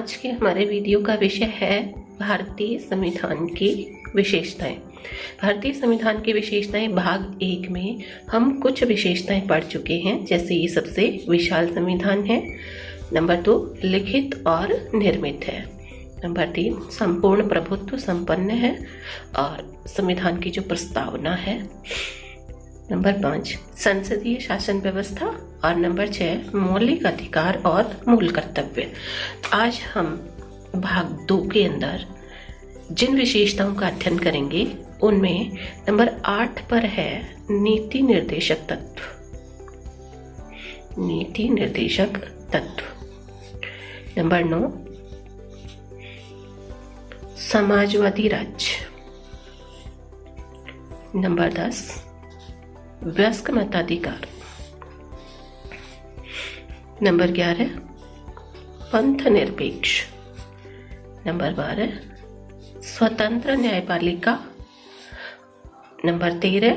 आज के हमारे वीडियो का विषय है भारतीय संविधान की विशेषताएं। भारतीय संविधान की विशेषताएं भाग 1 में हम कुछ विशेषताएं पढ़ चुके हैं, जैसे ये सबसे विशाल संविधान है। नंबर 2 लिखित और निर्मित है। नंबर 3 संपूर्ण प्रभुत्व संपन्न है और संविधान की जो प्रस्तावना है। नंबर 5 संसदीय शासन व्यवस्था और नंबर 6 मौलिक अधिकार और मूल कर्तव्य। आज हम भाग 2 के अंदर जिन विशेषताओं का अध्ययन करेंगे उनमें नंबर 8 पर है नीति निर्देशक तत्व। नीति निर्देशक तत्व। नंबर 9 समाजवादी राज्य। नंबर 10 वयस्क मताधिकार। नंबर 11 पंथ निरपेक्ष। नंबर 12 स्वतंत्र न्यायपालिका। नंबर 13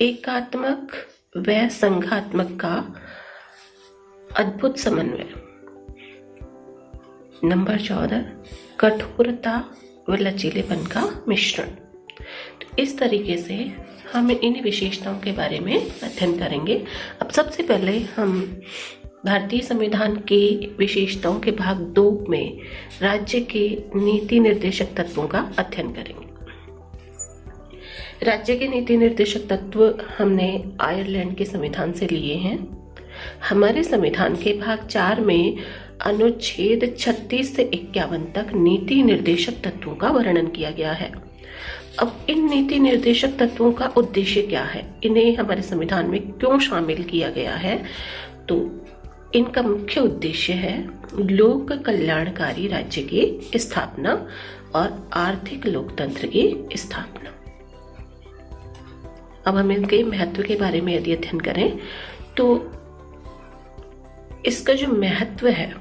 एकात्मक व संघात्मक का अद्भुत समन्वय। नंबर 14 कठोरता व लचीलेपन का मिश्रण। तो इस तरीके से हम इन विशेषताओं के बारे में अध्ययन करेंगे। अब सबसे पहले हम भारतीय संविधान की विशेषताओं के भाग 2 में राज्य के नीति निर्देशक तत्वों का अध्ययन करेंगे। राज्य के नीति निर्देशक तत्व हमने आयरलैंड के संविधान से लिए हैं। हमारे संविधान के भाग 4 में अनुच्छेद 36 से 51 तक नीति निर्देशक तत्वों का वर्णन किया गया है। अब इन नीति निर्देशक तत्वों का उद्देश्य क्या है, इन्हें हमारे संविधान में क्यों शामिल किया गया है, तो इनका मुख्य उद्देश्य है लोक कल्याणकारी राज्य की स्थापना और आर्थिक लोकतंत्र की स्थापना। अब हम इनके महत्व के बारे में यदि अध्ययन करें तो इसका जो महत्व है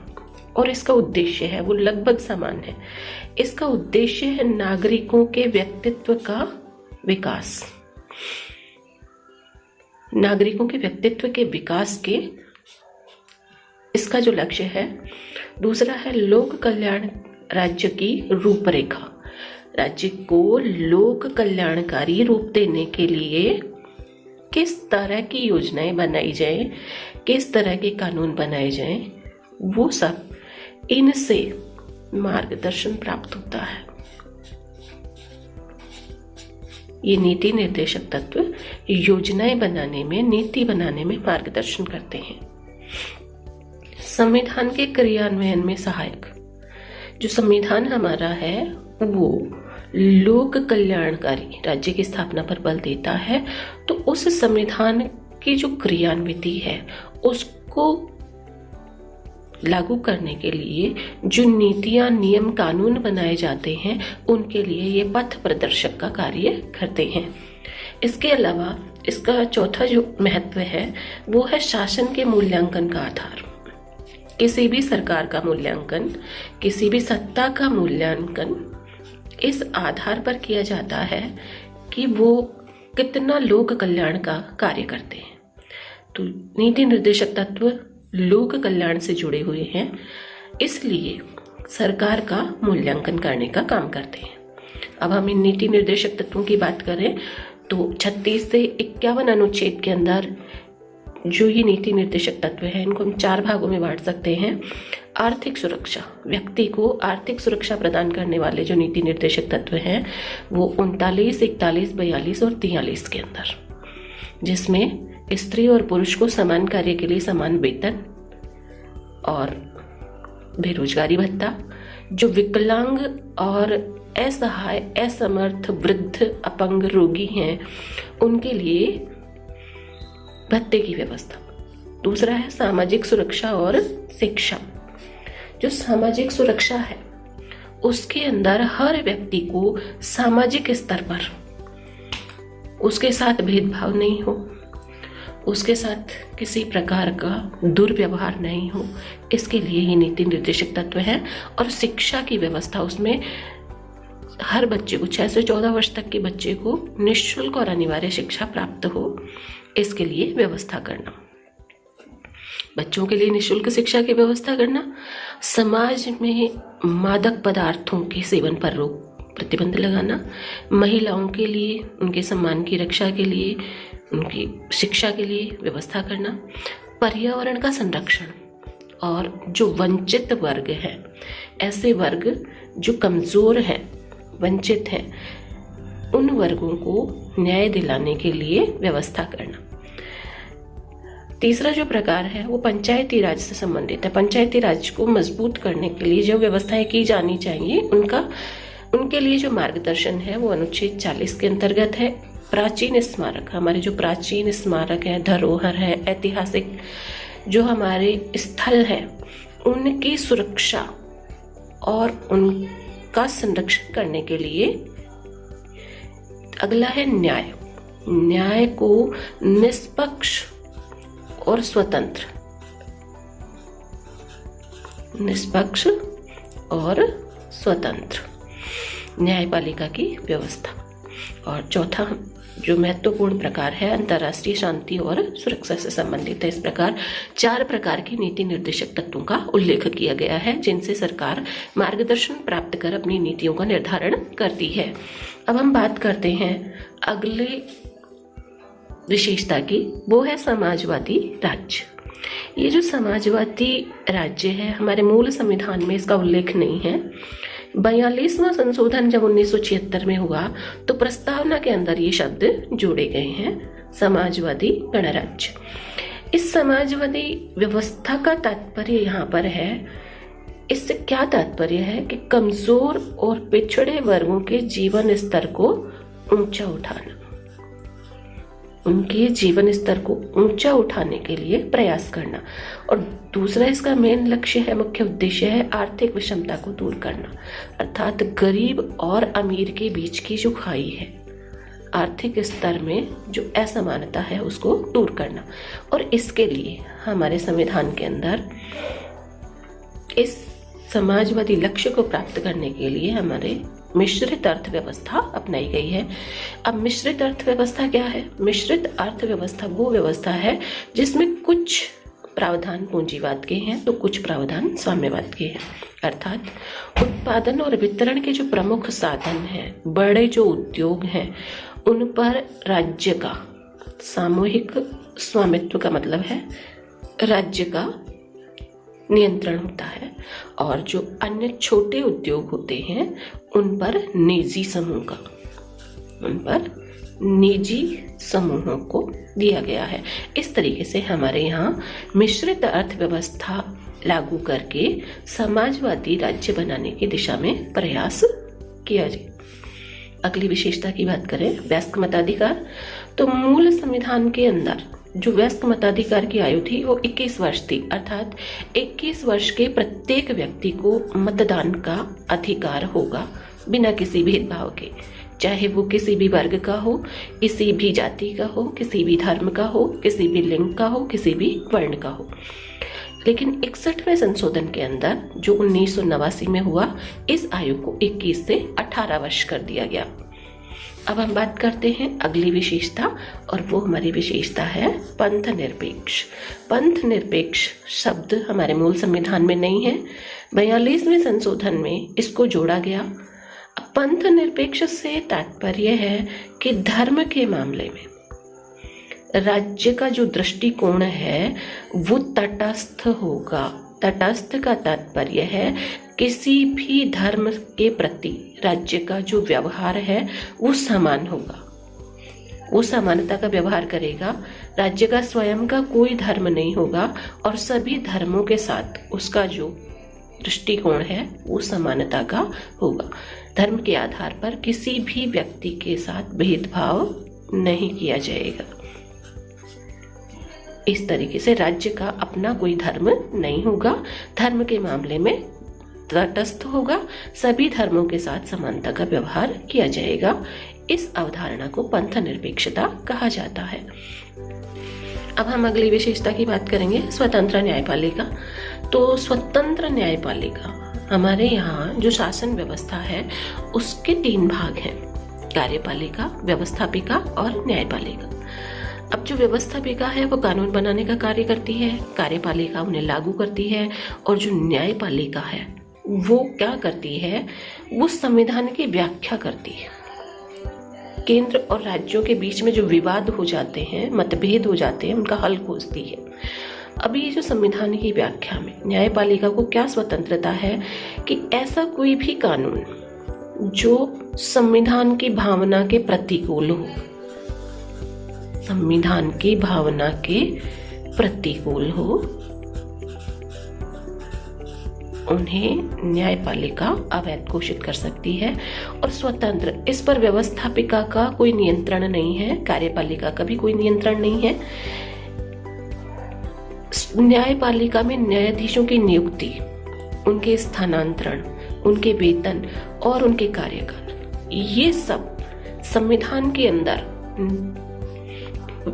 और इसका उद्देश्य है वो लगभग समान है। इसका उद्देश्य है नागरिकों के व्यक्तित्व का विकास। नागरिकों के व्यक्तित्व के विकास के इसका जो लक्ष्य है। दूसरा है लोक कल्याण राज्य की रूपरेखा। राज्य को लोक कल्याणकारी रूप देने के लिए किस तरह की योजनाएं बनाई जाए, किस तरह के कानून बनाए जाएं, वो सब इनसे मार्गदर्शन प्राप्त होता है। ये नीति निर्देशक तत्व योजनाएं बनाने में, नीति बनाने में मार्गदर्शन करते हैं। संविधान के क्रियान्वयन में सहायक। जो संविधान हमारा है वो लोक कल्याणकारी राज्य की स्थापना पर बल देता है, तो उस संविधान की जो क्रियान्विति है उसको लागू करने के लिए जो नीतियां, नियम, कानून बनाए जाते हैं उनके लिए ये पथ प्रदर्शक का कार्य करते हैं। इसके अलावा इसका चौथा जो महत्व है वो है शासन के मूल्यांकन का आधार। किसी भी सरकार का मूल्यांकन, किसी भी सत्ता का मूल्यांकन इस आधार पर किया जाता है कि वो कितना लोक कल्याण का कार्य करते हैं। तो नीति निर्देशक तत्व लोक कल्याण से जुड़े हुए हैं, इसलिए सरकार का मूल्यांकन करने का काम करते हैं। अब हम इन नीति निर्देशक तत्वों की बात करें तो 36 से 51 अनुच्छेद के अंदर जो ये नीति निर्देशक तत्व है इनको हम 4 भागों में बांट सकते हैं। आर्थिक सुरक्षा, व्यक्ति को आर्थिक सुरक्षा प्रदान करने वाले जो नीति निर्देशक तत्व हैं वो 39, 41, 42 और 43 के अंदर, जिसमें स्त्री और पुरुष को समान कार्य के लिए समान वेतन और बेरोजगारी भत्ता, जो विकलांग और असहाय, असमर्थ, वृद्ध, अपंग, रोगी हैं उनके लिए भत्ते की व्यवस्था। दूसरा है सामाजिक सुरक्षा और शिक्षा। जो सामाजिक सुरक्षा है उसके अंदर हर व्यक्ति को सामाजिक स्तर पर उसके साथ भेदभाव नहीं हो, उसके साथ किसी प्रकार का दुर्व्यवहार नहीं हो, इसके लिए ये नीति निर्देशक तत्व है। और शिक्षा की व्यवस्था, उसमें हर बच्चे को 6 से 14 वर्ष तक के बच्चे को निःशुल्क और अनिवार्य शिक्षा प्राप्त हो, इसके लिए व्यवस्था करना। बच्चों के लिए निःशुल्क शिक्षा की व्यवस्था करना, समाज में मादक पदार्थों के सेवन पर रोक प्रतिबंध लगाना, महिलाओं के लिए उनके सम्मान की रक्षा के लिए, उनकी शिक्षा के लिए व्यवस्था करना, पर्यावरण का संरक्षण और जो वंचित वर्ग हैं, ऐसे वर्ग जो कमज़ोर हैं, वंचित हैं, उन वर्गों को न्याय दिलाने के लिए व्यवस्था करना। तीसरा जो प्रकार है वो पंचायती राज से संबंधित है। पंचायती राज को मजबूत करने के लिए जो व्यवस्थाएं की जानी चाहिए उनके लिए जो मार्गदर्शन है वो अनुच्छेद 40 के अंतर्गत है। प्राचीन स्मारक, हमारे जो प्राचीन स्मारक है, धरोहर है, ऐतिहासिक जो हमारे स्थल है, उनकी सुरक्षा और उनका संरक्षण करने के लिए अगला है न्याय। न्याय को निष्पक्ष और स्वतंत्र, निष्पक्ष और स्वतंत्र न्यायपालिका की व्यवस्था। और चौथा जो महत्वपूर्ण प्रकार है अंतर्राष्ट्रीय शांति और सुरक्षा से संबंधित है। इस प्रकार 4 प्रकार की नीति निर्देशक तत्वों का उल्लेख किया गया है जिनसे सरकार मार्गदर्शन प्राप्त कर अपनी नीतियों का निर्धारण करती है। अब हम बात करते हैं अगले विशेषता की, वो है समाजवादी राज्य। ये जो समाजवादी राज्य है, हमारे मूल संविधान में इसका उल्लेख नहीं है। 42वां संशोधन जब 1976 में हुआ तो प्रस्तावना के अंदर ये शब्द जोड़े गए हैं, समाजवादी गणराज्य। इस समाजवादी व्यवस्था का तात्पर्य यहाँ पर है, इससे क्या तात्पर्य है कि कमजोर और पिछड़े वर्गों के जीवन स्तर को ऊंचा उठाना, उनके जीवन स्तर को ऊंचा उठाने के लिए प्रयास करना। और दूसरा इसका मेन लक्ष्य है, मुख्य उद्देश्य है आर्थिक विषमता को दूर करना, अर्थात गरीब और अमीर के बीच की जो खाई है, आर्थिक स्तर में जो असमानता है उसको दूर करना। और इसके लिए हमारे संविधान के अंदर इस समाजवादी लक्ष्य को प्राप्त करने के लिए हमारे मिश्रित अर्थव्यवस्था अपनाई गई है। अब मिश्रित अर्थव्यवस्था क्या है? मिश्रित अर्थव्यवस्था वो व्यवस्था है जिसमें कुछ प्रावधान पूंजीवाद के हैं तो कुछ प्रावधान साम्यवाद के हैं। अर्थात उत्पादन और वितरण के जो प्रमुख साधन हैं, बड़े जो उद्योग हैं, उन पर राज्य का सामूहिक स्वामित्व का मतलब है राज्य का नियंत्रण होता है, और जो अन्य छोटे उद्योग होते हैं उन पर निजी समूहों को दिया गया है। इस तरीके से हमारे यहाँ मिश्रित अर्थव्यवस्था लागू करके समाजवादी राज्य बनाने की दिशा में प्रयास किया जाए। अगली विशेषता की बात करें, वयस्क मताधिकार। तो मूल संविधान के अंदर जो वयस्क मताधिकार की आयु थी वो 21 वर्ष थी, अर्थात 21 वर्ष के प्रत्येक व्यक्ति को मतदान का अधिकार होगा बिना किसी भेदभाव के, चाहे वो किसी भी वर्ग का हो, किसी भी जाति का हो, किसी भी धर्म का हो, किसी भी लिंग का हो, किसी भी वर्ण का हो। लेकिन 61वें संशोधन के अंदर जो 1989 में हुआ, इस आयु को 21 से 18 वर्ष कर दिया गया। अब हम बात करते हैं अगली विशेषता, और वो हमारी विशेषता है पंथ निरपेक्ष। पंथ निरपेक्ष शब्द हमारे मूल संविधान में नहीं है, 42वें संशोधन में इसको जोड़ा गया। पंथ निरपेक्ष से तात्पर्य है कि धर्म के मामले में राज्य का जो दृष्टिकोण है वो तटस्थ होगा। तटस्थ का तात्पर्य है किसी भी धर्म के प्रति राज्य का जो व्यवहार है वो समान होगा, वो समानता का व्यवहार करेगा। राज्य का स्वयं का कोई धर्म नहीं होगा और सभी धर्मों के साथ उसका जो दृष्टिकोण है वो समानता का होगा। धर्म के आधार पर किसी भी व्यक्ति के साथ भेदभाव नहीं किया जाएगा। इस तरीके से राज्य का अपना कोई धर्म नहीं होगा, धर्म के मामले में तटस्थ होगा, सभी धर्मों के साथ समानता का व्यवहार किया जाएगा। इस अवधारणा को पंथ निरपेक्षता कहा जाता है। अब हम अगली विशेषता की बात करेंगे, स्वतंत्र न्यायपालिका। तो स्वतंत्र न्यायपालिका, हमारे यहाँ जो शासन व्यवस्था है उसके 3 भाग हैं, कार्यपालिका, व्यवस्थापिका और न्यायपालिका। अब जो व्यवस्थापिका है वो कानून बनाने का कार्य करती है, कार्यपालिका उन्हें लागू करती है, और जो न्यायपालिका है वो क्या करती है, वो संविधान की व्याख्या करती है। केंद्र और राज्यों के बीच में जो विवाद हो जाते हैं, मतभेद हो जाते हैं, उनका हल खोजती है। अभी ये जो संविधान की व्याख्या में न्यायपालिका को क्या स्वतंत्रता है कि ऐसा कोई भी कानून जो संविधान की भावना के प्रतिकूल हो, संविधान की भावना के प्रतिकूल हो, उन्हें न्यायपालिका अवैध घोषित कर सकती है और स्वतंत्र। इस पर व्यवस्थापिका का कोई नियंत्रण नहीं है, कार्यपालिका का भी कोई नियंत्रण नहीं है। न्यायपालिका में न्यायाधीशों की नियुक्ति, उनके स्थानांतरण, उनके वेतन और उनके कार्यकाल, ये सब संविधान के अंदर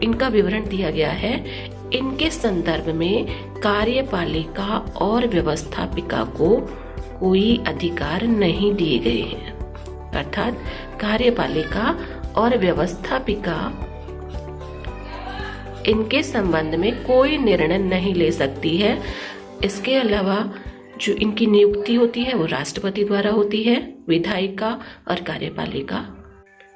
इनका विवरण दिया गया है। इनके संदर्भ में कार्यपालिका और व्यवस्थापिका को कोई अधिकार नहीं दिए गए हैं। अर्थात कार्यपालिका और व्यवस्थापिका इनके संबंध में कोई निर्णय नहीं ले सकती है। इसके अलावा जो इनकी नियुक्ति होती है वो राष्ट्रपति द्वारा होती है। विधायिका और कार्यपालिका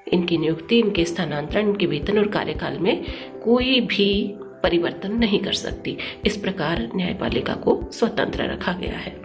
इनकी नियुक्ति, इनके स्थानांतरण, इनके वेतन और कार्यकाल में कोई भी परिवर्तन नहीं कर सकती। इस प्रकार न्यायपालिका को स्वतंत्र रखा गया है।